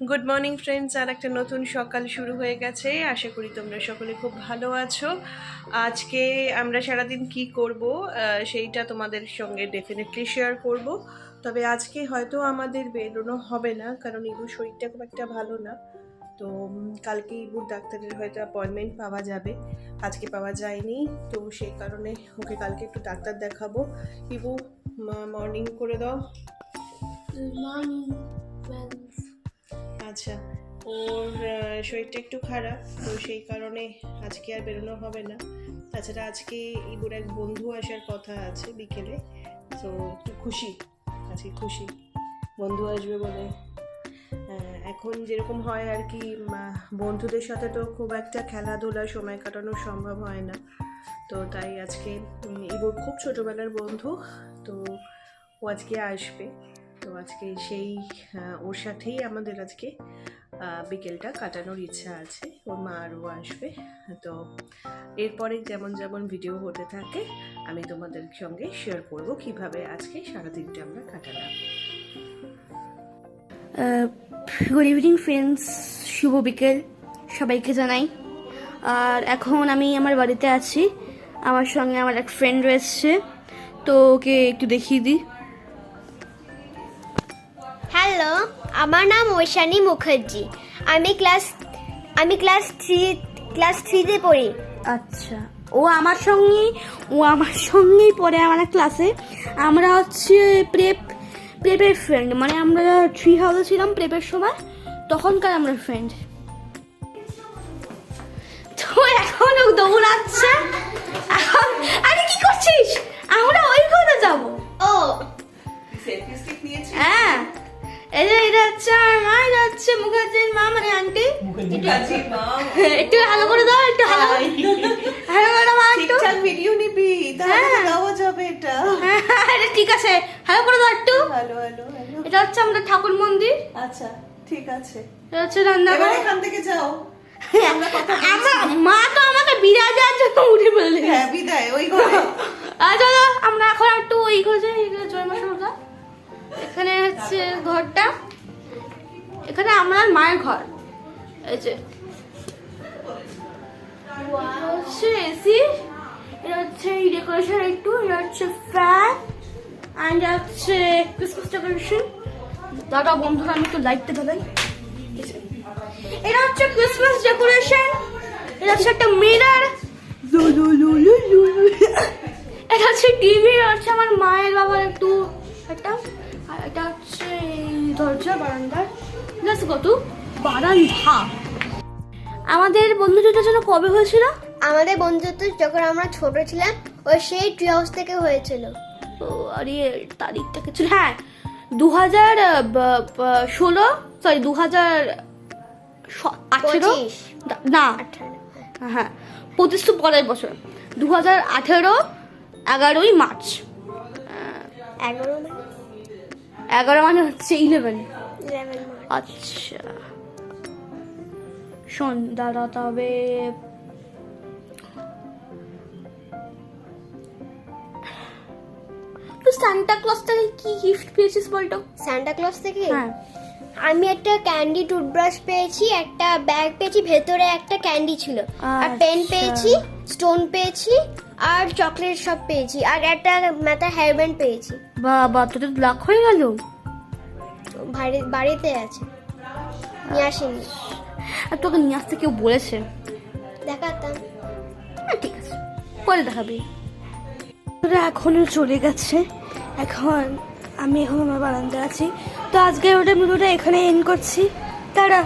Good morning friends, আর একটা নতুন সকাল শুরু হয়ে গেছে। আশা করি তোমরা সকলে খুব ভালো আছো। আজকে আমরা সারাদিন কি করব সেইটা তোমাদের সঙ্গে ডেফিনেটলি শেয়ার করব। তবে আজকে হয়তো আমাদের বেরোনো হবে না, কারণ ইবুর শরীরটা খুব একটা ভালো না। তো কালকে ইবুর ডাক্তারের হয়তো অ্যাপয়েন্টমেন্ট পাওয়া যাবে, আজকে পাওয়া যায়নি। তো সেই কারণে ওকে কালকে একটু ডাক্তার দেখাবো। ইবু, মর্নিং করে দাও। আচ্ছা, ওর শরীরটা একটু খারাপ, তো সেই কারণে আজকে আর বেরোনো হবে না। তাছাড়া আজকে ইবুর এক বন্ধু আসার কথা আছে বিকেলে, তো একটু খুশি, আজকে খুশি বন্ধু আসবে বলে। এখন যেরকম হয় আর কি, বন্ধুদের সাথে তো খুব একটা খেলাধুলা সময় কাটানো সম্ভব হয় না। তো তাই আজকে ইবুর খুব ছোটোবেলার বন্ধু, তো ও আজকে আসবে। তো আজকে সেই ওর সাথেই আমাদের আজকে বিকেলটা কাটানোর ইচ্ছা আছে। ওর মা আরও আসবে। তো এরপরে যেমন যেমন ভিডিও হতে থাকে আমি তোমাদের সঙ্গে শেয়ার করব কিভাবে আজকে সারাদিনটা আমরা কাটালাম। গুড ইভিনিং ফ্রেন্ডস, শুভ বিকেল সবাইকে জানাই। আর এখন আমি আমার বাড়িতে আছি, আমার সঙ্গে আমার এক ফ্রেন্ড রয়েছে, তো ওকে একটু দেখিয়ে দিই। হ্যালো, আমার নাম ঐশানী মুখার্জি। আমি ক্লাস থ্রিতে পড়ি। আচ্ছা, ও আমার সঙ্গেই পড়ে আমার ক্লাসে। আমরা হচ্ছে প্রেপের ফ্রেন্ড, মানে আমরা ট্রি হাউসে ছিলাম প্রেপের সময়, তখনকার আমরা ফ্রেন্ড। তো এখন ও দৌড়াচ্ছে। এখন আরে কি করছিস? আমরা ওই ঘরে যাবো। ও হ্যাঁ, এটা হচ্ছে আমার মা, এটা হচ্ছে মুখার্জির মা, মানে আন্টি। একটু ভালো করে দাও, একটু ভালো করে মা, একটু ঠিকঠাক ভিডিও নিবি, তাহলে দেওয়া যাবে এটা। এটা ঠিক আছে, ভালো করে দাও একটু। Hello hello hello. এটা হচ্ছে আমাদের ঠাকুর মন্দির। আচ্ছা, ঠিক আছে, এটা হচ্ছে রান্নাঘর। এখান থেকে যাও। আমার মা তো আমাকে বিদায় দেওয়ার জন্য উঠে পড়লে। হ্যাঁ, বিদায় ওই ঘরে। চলো আমরা এখন একটু ওই ঘরে যাই, জয় মা সরদা। এখানে হচ্ছে ঘরটা, এখানে আমার মায়ের ঘর। এই যে হচ্ছে এসি, এটা হচ্ছে ডেকোরেশন, একটু এটা হচ্ছে ফ্যান, অ্যান্ড হচ্ছে ক্রিসমাস ডেকোরেশন। দাদা বন্ধুরা আমি একটু লাইটটা ধরাই। এটা হচ্ছে ক্রিসমাস ডেকোরেশন, এটা হচ্ছে একটা মিরর, এটা হচ্ছে টিভি, হচ্ছে আমার মায়ের বাবার একটু একটা, আর এটা হচ্ছে দরজা বারান্দার। কত বারান্দা। আমাদের বন্ধুত্বটা যেন কবে হয়েছিল? আমাদের বন্ধুত্ব যখন আমরা ছোট ছিলাম, ওই সেই ট্রি হাউস থেকে হয়েছিল। ও আরে তারিখটা কিছু, হ্যাঁ 2016, সরি 2018, না 18 হ্যাঁ 25 তো পরের বছর, 2018 11ই মার্চ। 11 মানে হচ্ছে 11 মার্চ। আচ্ছা শোন দাদা, তবে সান্টা ক্লজ থেকে কি গিফট পেয়েছিস বলতো? সান্টা ক্লজ থেকে হ্যাঁ, আমি একটা ক্যান্ডি টুথব্রাশ পেয়েছি, একটা ব্যাগ পেয়েছি, ভেতরে একটা ক্যান্ডি ছিল, আর পেন আচ্ছা। পেয়েছি, স্টোন পেয়েছি, আর চকলেট সব পেয়েছি, আর একটা মাথার হেয়ার ব্যান্ড পেয়েছি। বাবা তোদের লাখ হয়ে গেল। বাড়িতে আছে, নিয়ে আসেনি। আর তোকে নিয়ে আসতে কেউ বলেছে? দেখাতাম। ঠিক আছে, পরে দেখাবি। ওরা এখনো চলে গেছে, এখন আমি আমার বারান্দায় আছি। তো আজকে ওটা ভিডিওটা এখানে এন্ড করছি। তারা